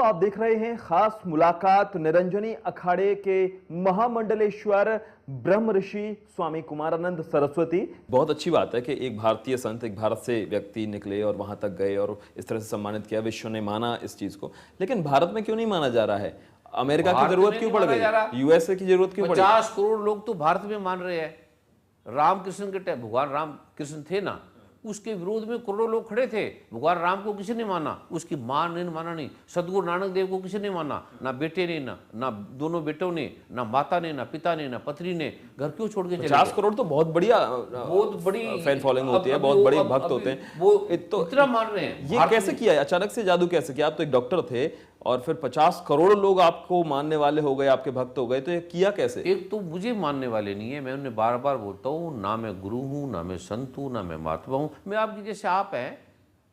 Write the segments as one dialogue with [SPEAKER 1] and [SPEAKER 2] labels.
[SPEAKER 1] दोस्तों, आप देख रहे हैं खास मुलाकात निरंजनी अखाड़े के महामंडलेश्वर ब्रह्म ऋषि स्वामी कुमारानंद सरस्वती। बहुत अच्छी बात है कि एक भारतीय संत, एक भारत से व्यक्ति निकले और वहां तक गए और इस तरह से सम्मानित किया, विश्व ने माना इस चीज को। लेकिन भारत में क्यों नहीं माना जा रहा है? अमेरिका की जरूरत क्यों पड़ गई? यूएसए की जरूरत क्यों पड़ी?
[SPEAKER 2] 50 करोड़ लोग तो भारत में मान रहे हैं। रामकृष्ण के टाइम भगवान राम कृष्ण थे ना, उसके विरोध में करोड़ों लोग खड़े थे। भगवान राम को किसी ने माना, उसकी मां ने माना नहीं। सदगुरु नानक देव को किसी ने माना, ना बेटे ने, ना दोनों बेटों ने, ना माता ने, ना पिता ने, ना पत्नी ने। घर क्यों छोड़ के चले?
[SPEAKER 1] 50 करोड़ तो बहुत बड़ी फैन फॉलोइंग होती है, बहुत बड़े भक्त होते हैं।
[SPEAKER 2] वो तो इतना मान रहे हैं।
[SPEAKER 1] ये कैसे किया? अचानक से जादू कैसे किया? आप तो एक डॉक्टर थे और फिर 50 करोड़ लोग आपको मानने वाले हो गए, आपके भक्त हो गए, तो ये किया कैसे?
[SPEAKER 2] एक तो मुझे मानने वाले नहीं है, मैं उन्हें बार बार बोलता हूँ, ना मैं गुरु हूँ, ना मैं संत हूँ, ना मैं महात्मा हूँ। मैं आपकी जैसे आप हैं।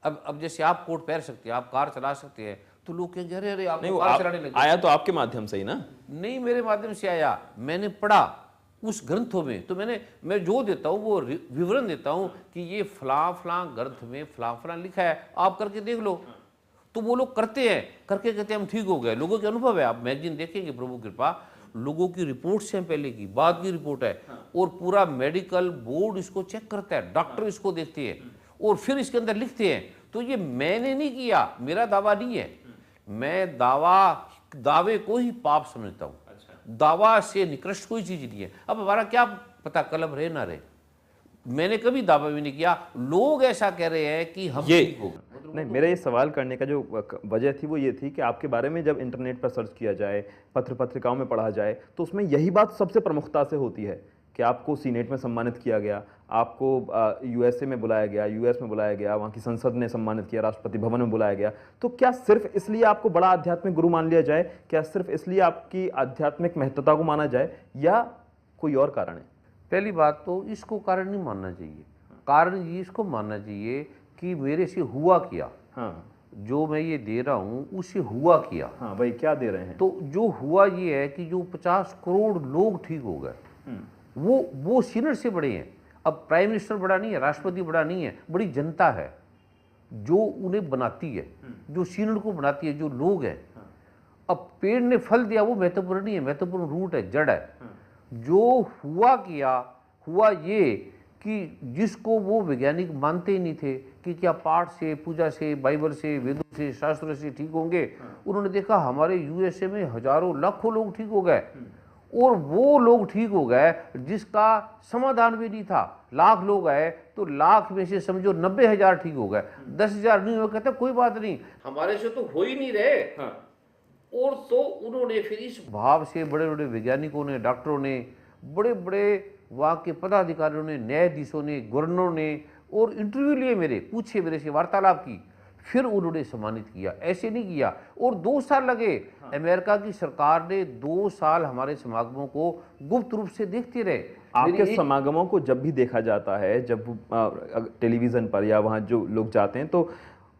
[SPEAKER 2] अब जैसे आप कोट पहन सकते हैं, आप कार चला सकते हैं, तो लोग कहेंगे अरे अरे आप कार चलाने लगे।
[SPEAKER 1] आया तो आपके माध्यम से ही ना?
[SPEAKER 2] नहीं, मेरे माध्यम से आया। मैंने पढ़ा उस ग्रंथों में, तो मैं जो देता हूँ वो विवरण देता हूँ कि ये फलां फलां ग्रंथ में फलां फलां लिखा है, आप करके देख लो। तो वो लोग करते हैं, करके कहते हैं हम ठीक हो गए। लोगों के अनुभव है, आप मैगजीन देखेंगे, प्रभु कृपा, लोगों की रिपोर्ट्स हैं, पहले की बाद की रिपोर्ट है। और पूरा मेडिकल बोर्ड इसको चेक करता है, डॉक्टर इसको देखते हैं और फिर इसके अंदर लिखते हैं। तो ये मैंने नहीं किया, मेरा दावा नहीं है। मैं दावे को ही पाप समझता हूँ। दावा से निकृष्ट कोई चीज नहीं है। अब हमारा क्या पता कलम रहे ना रहे, मैंने कभी दावा भी नहीं किया। लोग ऐसा कह रहे हैं कि हम ठीक हो गए।
[SPEAKER 1] नहीं, मेरा ये सवाल करने का जो वजह थी वो ये थी कि आपके बारे में जब इंटरनेट पर सर्च किया जाए, पत्र पत्रिकाओं में पढ़ा जाए, तो उसमें यही बात सबसे प्रमुखता से होती है कि आपको सीनेट में सम्मानित किया गया, आपको यूएसए में बुलाया गया, यूएस में बुलाया गया, वहाँ की संसद ने सम्मानित किया, राष्ट्रपति भवन में बुलाया गया। तो क्या सिर्फ इसलिए आपको बड़ा आध्यात्मिक गुरु मान लिया जाए? क्या सिर्फ इसलिए आपकी आध्यात्मिक महत्ता को माना जाए, या कोई और कारण है?
[SPEAKER 2] पहली बात तो इसको कारण नहीं मानना चाहिए। कारण ये इसको मानना चाहिए कि मेरे से हुआ क्या।
[SPEAKER 1] हाँ,
[SPEAKER 2] जो मैं ये दे रहा हूँ उससे हुआ क्या।
[SPEAKER 1] हाँ भाई, क्या दे रहे हैं?
[SPEAKER 2] तो जो हुआ ये है कि जो 50 करोड़ लोग ठीक हो गए, वो सीनेट से बड़े हैं। अब प्राइम मिनिस्टर बड़ा नहीं है, राष्ट्रपति बड़ा नहीं है, बड़ी जनता है जो उन्हें बनाती है, जो सीनेट को बनाती है, जो लोग हैं। अब पेड़ ने फल दिया वो महत्वपूर्ण नहीं है, महत्वपूर्ण रूट है, जड़ है। जो हुआ क्या, हुआ ये कि जिसको वो वैज्ञानिक मानते ही नहीं थे कि क्या पाठ से, पूजा से, बाइबल से, वेदों से, शास्त्रों से ठीक होंगे, उन्होंने देखा हमारे यूएसए में हजारों लाखों लोग ठीक हो गए। और वो लोग ठीक हो गए जिसका समाधान भी नहीं था। लाख लोग आए तो लाख में से समझो 90,000 ठीक हो गए, 10,000 नहीं हो। कहते कोई बात नहीं, हमारे से तो हो ही नहीं रहे। और तो उन्होंने फिर इस भाव से बड़े बड़े वैज्ञानिकों ने, डॉक्टरों ने, बड़े बड़े वहाँ के पदाधिकारियों ने, न्यायाधीशों ने, गवर्नरों ने, और इंटरव्यू लिए, मेरे पूछे, मेरे से वार्तालाप की, फिर उन्होंने सम्मानित किया। ऐसे नहीं किया। और 2 साल लगे। अमेरिका की सरकार ने 2 साल हमारे समागमों को गुप्त रूप से देखते रहे।
[SPEAKER 1] आपके समागमों को जब भी देखा जाता है, जब टेलीविजन पर या वहाँ जो लोग जाते हैं, तो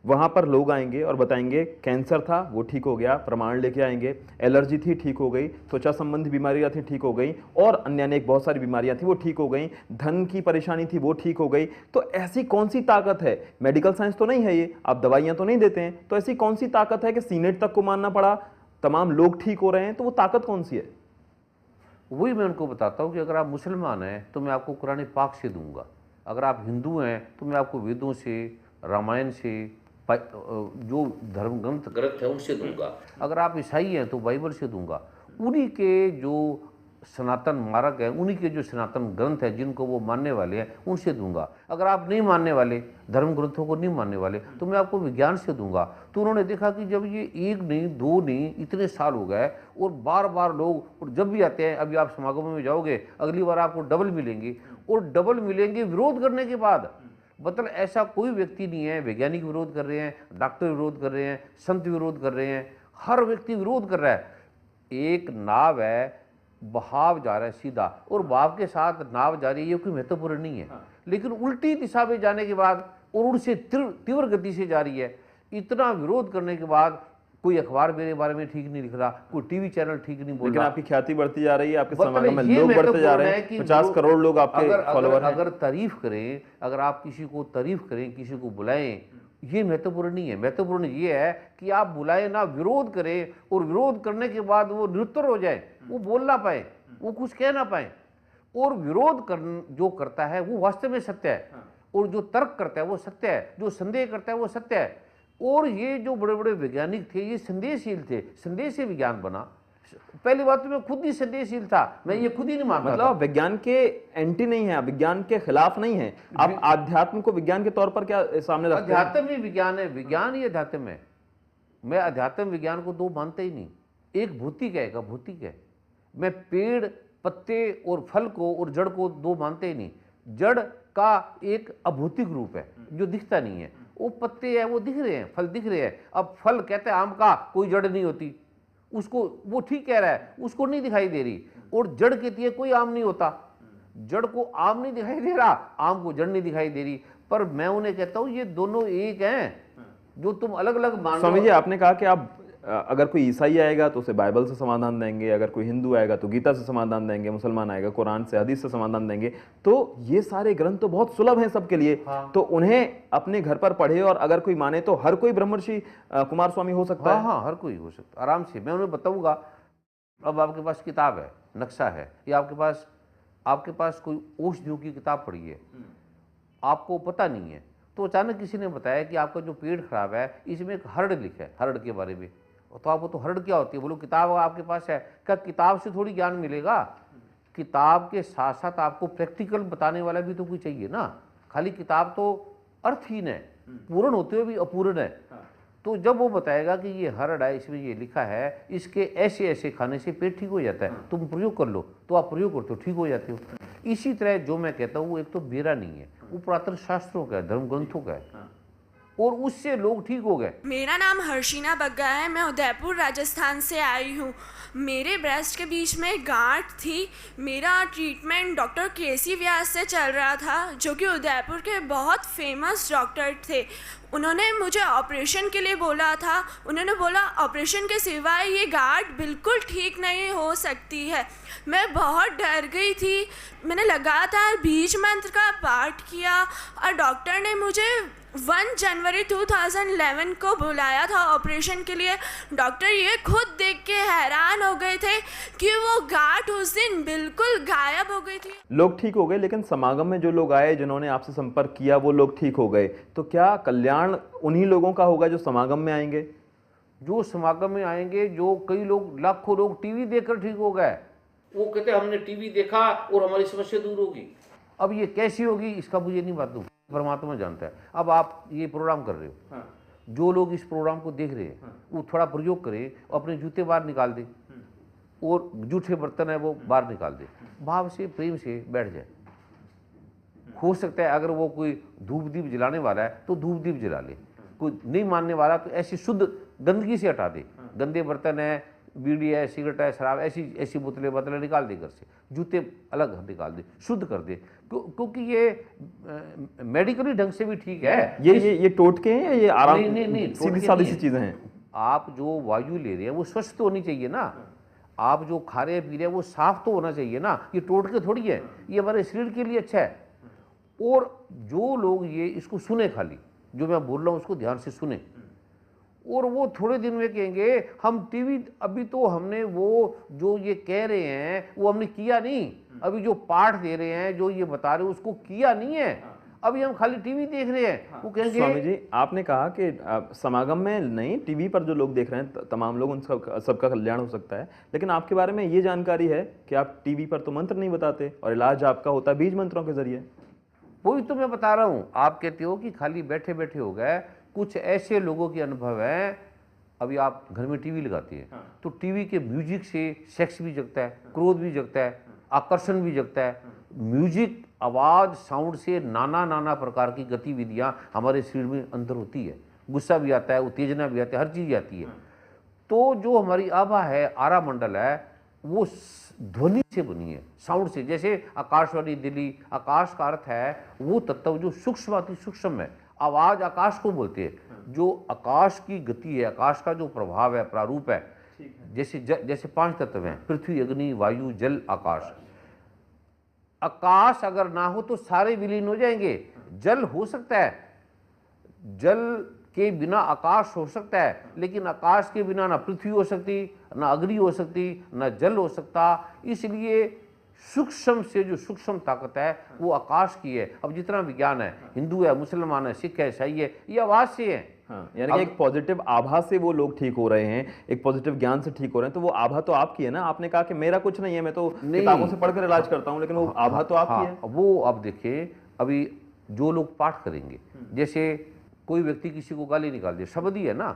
[SPEAKER 1] वहाँ पर लोग आएंगे और बताएंगे कैंसर था वो ठीक हो गया, प्रमाण लेके आएंगे, एलर्जी थी ठीक हो गई, त्वचा संबंधी बीमारियां थी ठीक हो गई, और अन्य अनेक बहुत सारी बीमारियां थी वो ठीक हो गई, धन की परेशानी थी वो ठीक हो गई। तो ऐसी कौन सी ताकत है? मेडिकल साइंस तो नहीं है ये, आप दवाइयां तो नहीं देते हैं, तो ऐसी कौन सी ताकत है कि सीनेट तक को मानना पड़ा, तमाम लोग ठीक हो रहे हैं? तो वो ताकत कौन सी है?
[SPEAKER 2] वही मैं उनको बताता हूँ कि अगर आप मुसलमान हैं तो मैं आपको कुरान पाक से दूंगा, अगर आप हिंदू हैं तो मैं आपको वेदों से, रामायण से, जो धर्म ग्रंथ है उनसे दूंगा, अगर आप ईसाई हैं तो बाइबल से दूंगा। उन्हीं के जो सनातन मार्ग है, उन्हीं के जो सनातन ग्रंथ है जिनको वो मानने वाले हैं, उनसे दूंगा। अगर आप नहीं मानने वाले, धर्म ग्रंथों को नहीं मानने वाले, तो मैं आपको विज्ञान से दूंगा। तो उन्होंने देखा कि जब ये 1 नहीं 2 नहीं इतने साल हो गए और बार बार लोग, और जब भी आते हैं, अभी आप समागमों में जाओगे, अगली बार आपको डबल मिलेंगे, और डबल मिलेंगे विरोध करने के बाद। मतलब ऐसा कोई व्यक्ति नहीं है, वैज्ञानिक विरोध कर रहे हैं, डॉक्टर विरोध कर रहे हैं, संत विरोध कर रहे हैं, हर व्यक्ति विरोध कर रहा है। एक नाव है, बहाव जा रहा है सीधा, और बहाव के साथ नाव जा रही है, ये कोई महत्वपूर्ण नहीं है। लेकिन उल्टी दिशा में जाने के बाद और उनसे तीव्र गति से जा रही है, इतना विरोध करने के बाद कोई अखबार मेरे बारे में ठीक नहीं लिख रहा, कोई टीवी चैनल ठीक नहीं बोल रहा।
[SPEAKER 1] लेकिन आपकी ख्याति बढ़ती जा रही है, आपके समागम में लोग बढ़ते जा रहे हैं, 50 करोड़ लोग आपके फॉलोअर हैं।
[SPEAKER 2] अगर तारीफ करें, अगर आप किसी को तारीफ करें, किसी को बुलाएं, ये महत्वपूर्ण नहीं है। महत्वपूर्ण ये है कि आप बुलाए ना, विरोध करें, और विरोध करने के बाद वो निरुत्तर हो जाए, वो बोल ना पाए, वो कुछ कह ना पाए। और विरोध जो करता है वो वास्तव में सत्य है, और जो तर्क करता है वो सत्य है, जो संदेह करता है वो सत्य है। और ये जो बड़े बड़े वैज्ञानिक थे ये संदेहशील थे, संदेह से विज्ञान बना। पहली बात तो मैं खुद ही संदेहशील था, मैं ये खुद ही नहीं मानता
[SPEAKER 1] मतलब आप विज्ञान के एंटी नहीं है, आप विज्ञान के खिलाफ नहीं है, आप आध्यात्म को विज्ञान के तौर पर क्या सामने रखते हैं?
[SPEAKER 2] अध्यात्म ही विज्ञान है, विज्ञान ही अध्यात्म है। मैं अध्यात्म विज्ञान को दो मानता ही नहीं। एक भौतिक है, एक अभौतिक है। मैं पेड़, पत्ते और फल को और जड़ को दो मानते ही नहीं। जड़ का एक अभौतिक रूप है जो दिखता नहीं है। वो पत्ते हैं वो दिख रहे हैं, फल दिख रहे हैं। अब फल कहते हैं आम का कोई जड़ नहीं होती, उसको वो ठीक कह रहा है, उसको नहीं दिखाई दे रही। और जड़ कहती है कोई आम नहीं होता, जड़ को आम नहीं दिखाई दे रहा, आम को जड़ नहीं दिखाई दे रही। पर मैं उन्हें कहता हूं ये दोनों एक हैं, जो तुम अलग अलग मान।
[SPEAKER 1] स्वामी जी, आपने कहा कि आप अगर कोई ईसाई आएगा तो उसे बाइबल से समाधान देंगे, अगर कोई हिंदू आएगा तो गीता से समाधान देंगे, मुसलमान आएगा कुरान से, हदीस से समाधान देंगे। तो ये सारे ग्रंथ तो बहुत सुलभ हैं सबके लिए। तो उन्हें अपने घर पर पढ़े, और अगर कोई माने तो हर कोई ब्रह्मर्षि कुमार स्वामी हो सकता है।
[SPEAKER 2] हाँ, हर कोई हो सकता, आराम से। मैं उन्हें बताऊंगा। अब आपके पास किताब है, नक्शा है, या आपके पास कोई औषधियों की किताब पढ़ी है, आपको पता नहीं है, तो अचानक किसी ने बताया कि आपका जो पेट खराब है इसमें एक हर्ड लिखा है, हर्ड के बारे में। तो आपको तो हर्ड क्या होती है, बोलो किताब आपके पास है, क्या किताब से थोड़ी ज्ञान मिलेगा? किताब के साथ साथ आपको प्रैक्टिकल बताने वाला भी तो कोई चाहिए ना। खाली किताब तो अर्थहीन है, पूर्ण होते हुए भी अपूर्ण है। तो जब वो बताएगा कि ये हर्ड है, इसमें ये लिखा है, इसके ऐसे ऐसे खाने से पेट ठीक हो जाता है, तुम प्रयोग कर लो, तो आप प्रयोग करते हो, ठीक हो जाते हो। इसी तरह जो मैं कहता हूँ वो एक तो मेरा नहीं है, वो पुरातन शास्त्रों का है, धर्म ग्रंथों का है, और उससे लोग ठीक हो गए।
[SPEAKER 3] मेरा नाम हर्षिना बग्गा है, मैं उदयपुर राजस्थान से आई हूँ। मेरे ब्रेस्ट के बीच में गांठ थी। मेरा ट्रीटमेंट डॉक्टर केसी व्यास से चल रहा था, जो कि उदयपुर के बहुत फेमस डॉक्टर थे। उन्होंने मुझे ऑपरेशन के लिए बोला था। उन्होंने बोला ऑपरेशन के सिवाय ये गांठ बिल्कुल ठीक नहीं हो सकती है। मैं बहुत डर गई थी। मैंने लगातार बीज मंत्र का पाठ किया, और डॉक्टर ने मुझे 1 जनवरी 2011 को बुलाया था ऑपरेशन के लिए। डॉक्टर ये खुद देख के हैरान हो गए थे कि वो गांठ उस दिन बिल्कुल गायब हो गई थी।
[SPEAKER 1] लोग ठीक हो गए, लेकिन समागम में जो लोग आए, जिन्होंने आपसे संपर्क किया, वो लोग ठीक हो गए। तो क्या कल्याण उन्हीं लोगों का होगा जो समागम में आएंगे?
[SPEAKER 2] जो समागम में आएंगे, जो कई लोग, लाखों लोग टीवी देखकर ठीक हो गए, वो कहते हैं हमने टीवी देखा और हमारी समस्या दूर होगी। अब ये कैसी होगी इसका मुझे नहीं मालूम, परमात्मा जानता है। अब आप ये प्रोग्राम कर रहे हो, जो लोग इस प्रोग्राम को देख रहे हैं वो थोड़ा प्रयोग करें, अपने जूते बाहर निकाल दे, और जूठे बर्तन है वो बाहर निकाल दे, भाव से, प्रेम से बैठ जाए। हो सकता है अगर वो कोई धूप दीप जलाने वाला है तो धूप दीप जला ले, कोई नहीं मानने वाला तो ऐसी शुद्ध गंदगी से हटा दे। गंदे बर्तन है, बीड़ी है, सिगरेट है, शराब, ऐसी बोतलें निकाल दे घर से, जूते अलग निकाल दे, शुद्ध कर दे। क्योंकि ये मेडिकली ढंग से भी ठीक है।
[SPEAKER 1] ये टोटके हैं या ये आराम?
[SPEAKER 2] नहीं,
[SPEAKER 1] सीधी सादी सी चीजें हैं।
[SPEAKER 2] आप जो वायु ले रहे हैं वो स्वच्छ तो होनी चाहिए ना। आप जो खा रहे हैं पी रहे हैं वो साफ तो होना चाहिए ना। ये टोटके थोड़ी है, ये हमारे शरीर के लिए अच्छा है। और जो लोग ये इसको सुने, खाली जो मैं बोल रहा हूँ उसको ध्यान से सुने, और वो थोड़े दिन में कहेंगे हम टीवी, अभी तो हमने वो जो ये कह रहे हैं वो हमने किया नहीं, अभी जो पाठ दे रहे हैं, जो ये बता रहे हैं उसको किया नहीं है, अभी हम खाली टीवी देख रहे हैं। वो कहेंगे।
[SPEAKER 1] स्वामी जी, आपने कहा कि समागम में नहीं, टीवी पर जो लोग देख रहे हैं तमाम लोग, उन सबका कल्याण हो सकता है, लेकिन आपके बारे में ये जानकारी है कि आप टीवी पर तो मंत्र नहीं बताते, और इलाज आपका होता है बीज मंत्रों के जरिए।
[SPEAKER 2] वही तो मैं बता रहा हूँ। आप कहते हो कि खाली बैठे बैठे हो गए, कुछ ऐसे लोगों के अनुभव हैं। अभी आप घर में टीवी लगाते हैं तो टीवी के म्यूजिक से सेक्स भी जगता है, क्रोध भी जगता है, आकर्षण भी जगता है। म्यूजिक, आवाज़, साउंड से नाना प्रकार की गतिविधियां हमारे शरीर में अंदर होती है। गुस्सा भी आता है, उत्तेजना भी आता है, हर चीज़ आती है। तो जो हमारी आभा है, आरा मंडल है, वो ध्वनि से बनी है, साउंड से। जैसे आकाशवाणी दिल्ली, आकाश का अर्थ है वो तत्व जो सूक्ष्म अति सूक्ष्म है। आवाज आकाश को बोलते हैं, जो आकाश की गति है, आकाश का जो प्रभाव है, प्रारूप है। जैसे 5 तत्व हैं, पृथ्वी, अग्नि, वायु, जल, आकाश। आकाश अगर ना हो तो सारे विलीन हो जाएंगे। जल हो सकता है, जल के बिना आकाश हो सकता है, लेकिन आकाश के बिना ना पृथ्वी हो सकती, ना अग्नि हो सकती, ना जल हो सकता। इसलिए सूक्ष्म से जो सूक्ष्म ताकत है वो आकाश की है। अब जितना विज्ञान है, हिंदू है, मुसलमान है, सिख है, ईसाई है, ये आवाज से है।
[SPEAKER 1] हाँ, यानी कि एक पॉजिटिव आभा से वो लोग ठीक हो रहे हैं, एक पॉजिटिव ज्ञान से ठीक हो रहे हैं, तो वो आभा तो आपकी है ना। आपने कहा कि मेरा कुछ नहीं है, मैं तो किताबों से पढ़कर इलाज करता हूँ, लेकिन वो आभा तो आपकी है।
[SPEAKER 2] वो अब देखिए, अभी जो लोग पाठ करेंगे, जैसे कोई व्यक्ति किसी को गाली निकाल दे, शब्द ही है ना,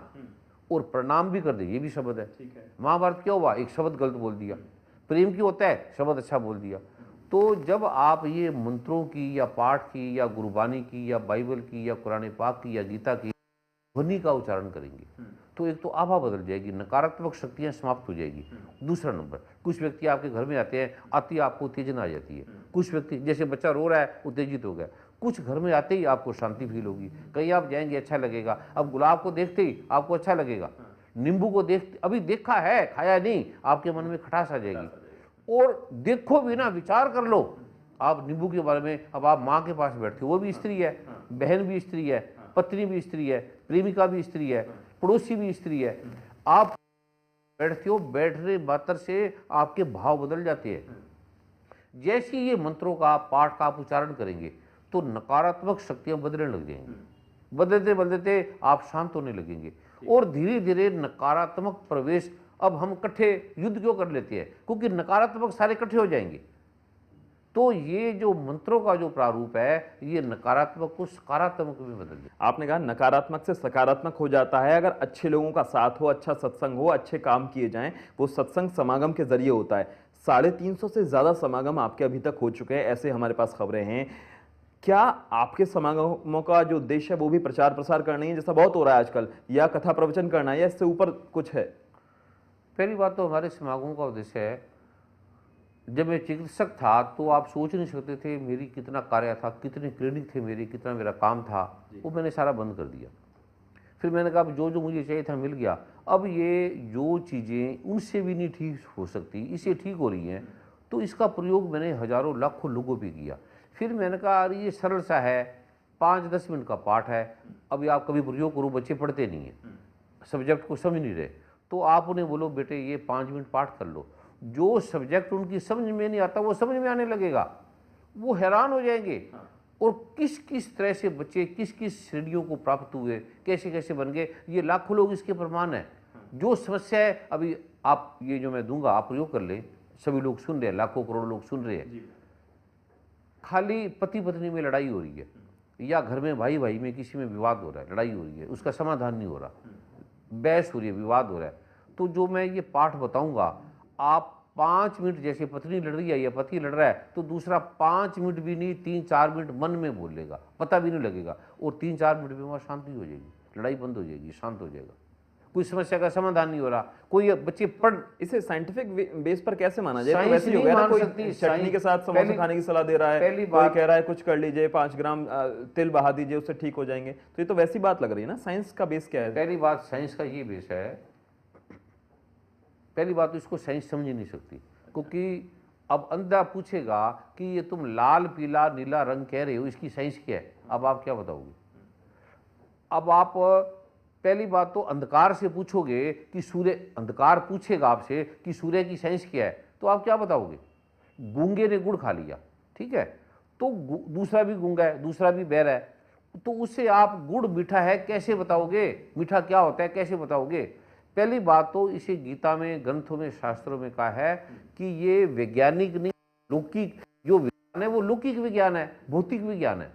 [SPEAKER 2] और प्रणाम भी कर दे, ये भी शब्द है। महाभारत क्या हुआ, एक शब्द गलत बोल दिया। प्रेम की होता है, शब्द अच्छा बोल दिया। तो जब आप ये मंत्रों की या पाठ की या गुरबानी की या बाइबल की या कुरान पाक की या गीता की ध्वनि का उच्चारण करेंगे, तो एक तो आभा बदल जाएगी, नकारात्मक शक्तियां समाप्त हो जाएगी। दूसरा नंबर, कुछ व्यक्ति आपके घर में आते हैं, आती आपको उत्तेजना आ जाती है। कुछ व्यक्ति, जैसे बच्चा रो रहा है, उत्तेजित हो गया, कुछ घर में आते ही आपको शांति फील होगी, कहीं आप जाएंगे अच्छा लगेगा। अब गुलाब को देखते ही आपको अच्छा लगेगा, नींबू को देखते, अभी देखा है खाया नहीं, आपके मन में खटास आ जाएगी। और देखो भी ना, विचार कर लो आप नींबू के बारे में। अब आप माँ के पास बैठते हो, वो भी स्त्री है, बहन भी स्त्री है, पत्नी भी स्त्री है, प्रेमिका भी स्त्री है, पड़ोसी भी स्त्री है। आप बैठते हो, बैठने मात्र से आपके भाव बदल जाते हैं। जैसे ये मंत्रों का पाठ का आप उच्चारण करेंगे तो नकारात्मक शक्तियां बदलने लग जाएंगी, बदलते बदलते आप शांत होने लगेंगे, और धीरे धीरे नकारात्मक प्रवेश। अब हम इकट्ठे युद्ध क्यों कर लेते हैं, क्योंकि नकारात्मक सारे इकट्ठे हो जाएंगे। तो ये जो मंत्रों का जो प्रारूप है, ये नकारात्मक को सकारात्मक में बदल देता।
[SPEAKER 1] आपने कहा नकारात्मक से सकारात्मक हो जाता है अगर अच्छे लोगों का साथ हो, अच्छा सत्संग हो, अच्छे काम किए जाएं। वो सत्संग समागम के जरिए होता है। 350 से ज्यादा समागम आपके अभी तक हो चुके हैं, ऐसे हमारे पास खबरें हैं। क्या आपके समागमों का जो उद्देश्य है वो भी प्रचार प्रसार करना है, जैसा बहुत हो रहा है आजकल, या कथा प्रवचन करना है, या इससे ऊपर कुछ है?
[SPEAKER 2] पहली बात तो हमारे समागमों का उद्देश्य है, जब मैं चिकित्सक था तो आप सोच नहीं सकते थे मेरी कितना कार्य था, कितने क्लिनिक थे मेरे, कितना मेरा काम था, वो मैंने सारा बंद कर दिया। फिर मैंने कहा जो जो मुझे चाहिए था मिल गया। अब ये जो चीज़ें उनसे भी नहीं ठीक हो सकती, इससे ठीक हो रही हैं, तो इसका प्रयोग मैंने हज़ारों लाखों लोगों पे किया। फिर मैंने कहा अरे ये सरल सा है, 5-10 मिनट का पाठ है, अभी आप कभी प्रयोग करो, बच्चे पढ़ते नहीं हैं, सब्जेक्ट को समझ नहीं रहे, तो आप उन्हें बोलो बेटे ये 5 मिनट पाठ कर लो। जो सब्जेक्ट उनकी समझ में नहीं आता वो समझ में आने लगेगा, वो हैरान हो जाएंगे। और किस किस तरह से बच्चे किस किस श्रेणियों को प्राप्त हुए, कैसे कैसे बन गए, ये लाखों लोग इसके प्रमाण हैं। जो समस्या है, अभी आप ये जो मैं दूंगा आप प्रयोग कर लें, सभी लोग सुन रहे हैं, लाखों करोड़ लोग सुन रहे हैं। खाली पति पत्नी में लड़ाई हो रही है, या घर में भाई भाई में किसी में विवाद हो रहा है, लड़ाई हो रही है, उसका समाधान नहीं हो रहा, बहस हो रही है, विवाद हो रहा है, तो जो मैं ये पाठ बताऊंगा, आप 5 मिनट, जैसे पत्नी लड़ रही है या पति लड़ रहा है, तो दूसरा 5 मिनट भी नहीं 3-4 मिनट मन में बोल लेगा, पता भी नहीं लगेगा, और 3-4 मिनट में वहाँ शांति हो जाएगी, लड़ाई बंद हो जाएगी, शांत हो जाएगा, कोई समस्या का समाधान नहीं हो रहा। कोई बच्चे पढ़,
[SPEAKER 1] इसे साइंटिफिक बेस पर कैसे माना जाए? तो
[SPEAKER 2] साइंस
[SPEAKER 1] वैसे ही हो
[SPEAKER 2] नहीं
[SPEAKER 1] गया ना,
[SPEAKER 2] मान
[SPEAKER 1] कोई
[SPEAKER 2] सकती,
[SPEAKER 1] चटनी के साथ समोसा खाने की सलाह दे रहा है,
[SPEAKER 2] पहली
[SPEAKER 1] कोई
[SPEAKER 2] बात-
[SPEAKER 1] कह रहा है कुछ कर लीजिए, 5 ग्राम तिल बहा दीजिए, उससे ठीक हो जाएंगे। तो ये तो वैसी बात लग रही है ना। साइंस का बेस क्या है?
[SPEAKER 2] पहली बात साइंस का ये बेस है, पहली बात तो इसको साइंस समझ ही नहीं सकती, क्योंकि अब अंधा पूछेगा कि ये तुम लाल पीला नीला रंग कह रहे हो, इसकी साइंस क्या है, अब आप क्या बताओगे? अब आप पहली बात तो अंधकार से पूछोगे कि सूर्य, अंधकार पूछेगा आपसे कि सूर्य की साइंस क्या है, तो आप क्या बताओगे? गूंगे ने गुड़ खा लिया, ठीक है, तो दूसरा भी गूंगा है, दूसरा भी बहरा है, तो उससे आप गुड़ मीठा है कैसे बताओगे, मीठा क्या होता है कैसे बताओगे? पहली बात तो इसे गीता में, ग्रंथों में, शास्त्रों में कहा है कि ये वैज्ञानिक नहीं, लौकिक जो विज्ञान है वो लौकिक विज्ञान है, भौतिक विज्ञान है,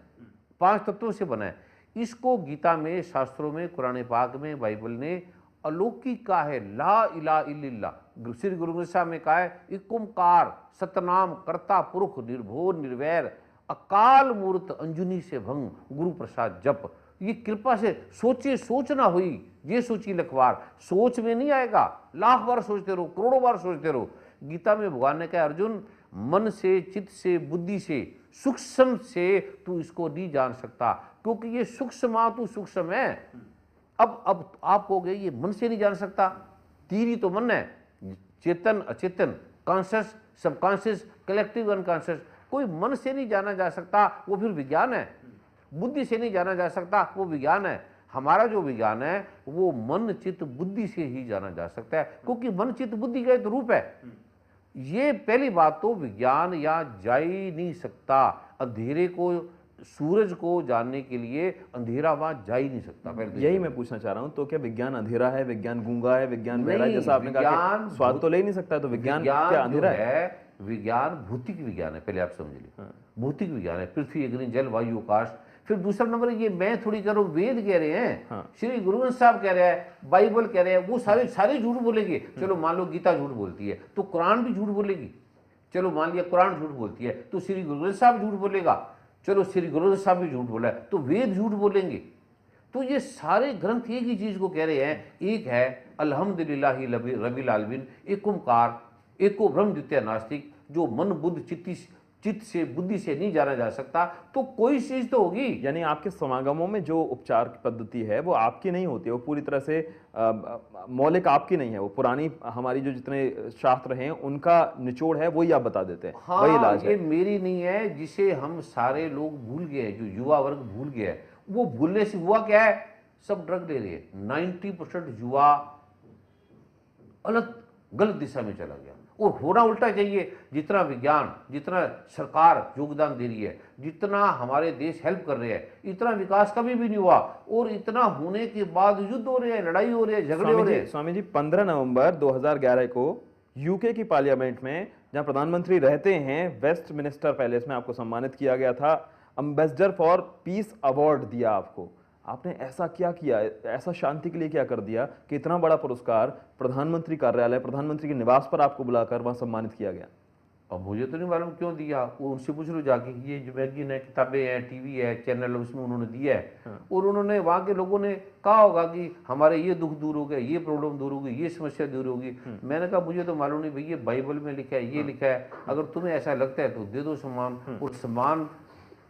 [SPEAKER 2] 5 तत्वों से बना है। इसको गीता में, शास्त्रों में, कुरान पाक में, बाइबल ने अलौकिक कहा है, ला इला इल्लल्लाह। श्री गुरु ग्रंथ साहब में कहा है एक ओंकार सतनाम कर्ता पुरुष निर्भोर निर्वैर अकाल मूर्त अंजुनी से भंग गुरु प्रसाद जप। ये कृपा से सोचे, सोचना हुई ये सोची लखवार, सोच में नहीं आएगा, लाख बार सोचते रहो, करोड़ों बार सोचते रहो। गीता में भगवान ने कहा अर्जुन, मन से, चित्त से, बुद्धि से, सूक्ष्म से तू इसको नहीं जान सकता, क्योंकि ये सूक्ष्म, तू सूक्ष्म है। अब आप कहोगे ये मन से नहीं जान सकता, तीन तो मन है, चेतन अचेतन, कॉन्शियस सबकॉन्शियस, कलेक्टिव अनकॉन्शियस। कोई मन से नहीं जाना जा सकता, वो फिर विज्ञान है। बुद्धि से नहीं जाना जा सकता, वो विज्ञान है। हमारा जो विज्ञान है वो मन चित्त बुद्धि से ही जाना जा सकता है, क्योंकि मन चित्त बुद्धि का एक रूप है। ये पहली बात तो विज्ञान या जा ही नहीं सकता। अंधेरे को, सूरज को जानने के लिए अंधेरा वहां जा ही नहीं सकता। पहले
[SPEAKER 1] यही मैं पूछना चाह रहा हूँ, तो क्या विज्ञान अंधेरा है, विज्ञान गूंगा है, विज्ञान बहरा है?
[SPEAKER 2] नहीं,
[SPEAKER 1] जैसा आपने कहा
[SPEAKER 2] विज्ञान
[SPEAKER 1] कि स्वाद तो ले ही नहीं सकता, तो विज्ञान क्या
[SPEAKER 2] जो
[SPEAKER 1] अंधेरा है?
[SPEAKER 2] विज्ञान भौतिक विज्ञान है, पहले आप समझ लीजिए। भौतिक विज्ञान है, पृथ्वी अग्नि जल वायु आकाश। फिर दूसरा नंबर ये मैं थोड़ी कह रहा हूँ, वेद कह रहे हैं, श्री गुरु ग्रंथ साहब कह रहे हैं, बाइबल कह रहे हैं, वो सारे झूठ बोलेंगे। चलो मान लो गीता झूठ बोलती है तो कुरान भी झूठ बोलेगी। चलो मान लिया कुरान झूठ बोलती है तो श्री गुरु ग्रंथ साहब झूठ बोलेगा। चलो श्री गुरु ग्रंथ साहब भी झूठ बोला है तो वेद झूठ बोलेंगे। तो ये सारे ग्रंथ एक ही चीज को कह रहे हैं, एक है अल्हम्दुलिल्लाहि रब्बिल आलमीन, एक ओंकार, एको ब्रह्म द्वितीय नास्तिक। जो मन बुद्ध चित्त से बुद्धि से नहीं जाना जा सकता तो कोई चीज तो होगी।
[SPEAKER 1] यानी आपके समागमों में जो उपचार की पद्धति है वो आपकी नहीं होती है, वो पूरी तरह से मौलिक आपकी नहीं है, वो पुरानी हमारी जो जितने शास्त्र हैं उनका निचोड़ है, वही आप बता देते हैं।
[SPEAKER 2] हाँ,
[SPEAKER 1] वही इलाज
[SPEAKER 2] ये
[SPEAKER 1] है।
[SPEAKER 2] मेरी नहीं है, जिसे हम सारे लोग भूल गए, जो युवा वर्ग भूल गया है। वो भूलने से हुआ क्या है, सब ड्रग ले रहे हैं। 90% युवा गलत दिशा में चला गया। और होना उल्टा चाहिए। जितना विज्ञान, जितना सरकार योगदान दे रही है, जितना हमारे देश हेल्प कर रहे हैं, इतना विकास कभी भी नहीं हुआ। और इतना होने के बाद युद्ध हो रहे हैं, लड़ाई हो रही है, झगड़े हो रहे हैं।
[SPEAKER 1] स्वामी जी 15 नवंबर 2011 को यूके की पार्लियामेंट में, जहां प्रधानमंत्री रहते हैं, वेस्टमिनिस्टर पैलेस में आपको सम्मानित किया गया था। एम्बेसडर फॉर पीस अवार्ड दिया आपको। आपने ऐसा क्या किया, ऐसा शांति के लिए क्या कर दिया कि इतना बड़ा पुरस्कार प्रधानमंत्री कार्यालय, प्रधानमंत्री के निवास पर आपको बुलाकर वहां सम्मानित किया गया?
[SPEAKER 2] अब मुझे तो नहीं मालूम क्यों दिया, वो उनसे पूछ लो जाके। ये जो मैगजीन है, किताबें हैं, टीवी है, चैनल, उसमें उन्होंने दिया है। और उन्होंने वहाँ के लोगों ने कहा होगा कि हमारे ये दुख दूर हो गए, ये प्रॉब्लम दूर होगी, ये समस्या दूर होगी। मैंने कहा मुझे तो मालूम नहीं भाई, ये बाइबल में लिखा है, ये लिखा है, अगर तुम्हें ऐसा लगता है तो दे दो सम्मान। और सम्मान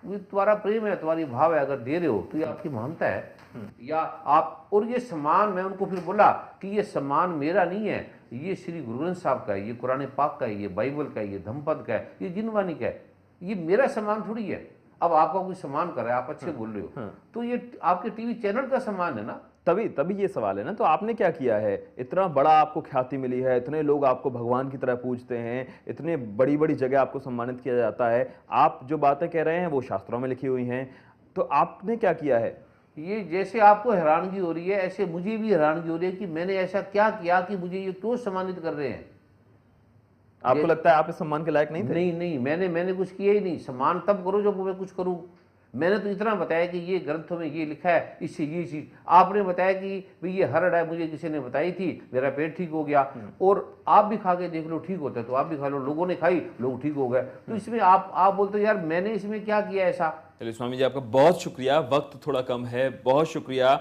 [SPEAKER 2] ये तुम्हारा प्रेम है, तुम्हारी भाव है, अगर दे रहे हो तो ये आपकी महानता है। या आप, और ये सम्मान, मैं उनको फिर बोला कि ये सम्मान मेरा नहीं है, ये श्री गुरु ग्रंथ साहब का है, ये कुरान पाक का है, ये बाइबल का है, ये धम्मपद का है, ये जिनवानी का है, ये मेरा सम्मान थोड़ी है। अब आपका कोई सम्मान कर रहा है, आप अच्छे बोल रहे हो, तो ये आपके टीवी चैनल का सम्मान है ना।
[SPEAKER 1] तभी ये सवाल है ना। तो आपने क्या किया है? इतना बड़ा आपको ख्याति मिली है, इतने लोग आपको भगवान की तरह पूजते हैं, इतने बड़ी बड़ी जगह आपको सम्मानित किया जाता है, आप जो बातें कह रहे हैं वो शास्त्रों में लिखी हुई हैं, तो आपने क्या किया है?
[SPEAKER 2] ये जैसे आपको हैरानगी हो रही है, ऐसे मुझे भी हैरानगी हो रही है कि मैंने ऐसा क्या किया कि मुझे ये क्यों सम्मानित कर रहे हैं।
[SPEAKER 1] आपको लगता है आप इस सम्मान के लायक नहीं थे?
[SPEAKER 2] नहीं, मैंने कुछ किया ही नहीं। सम्मान तब करो जब मैं कुछ करूं। मैंने तो इतना बताया कि ये ग्रंथों में ये लिखा है, इससे ये चीज। आपने बताया कि भाई ये हरड़ है, मुझे किसी ने बताई थी, मेरा पेट ठीक हो गया। और आप भी खा के देख लो, ठीक होता है तो आप भी खा लो। लोगों ने खाई, लोग ठीक हो गए। तो इसमें आप बोलते हो यार मैंने इसमें क्या किया ऐसा।
[SPEAKER 1] चलिए स्वामी जी, आपका बहुत शुक्रिया। वक्त थोड़ा कम है, बहुत शुक्रिया।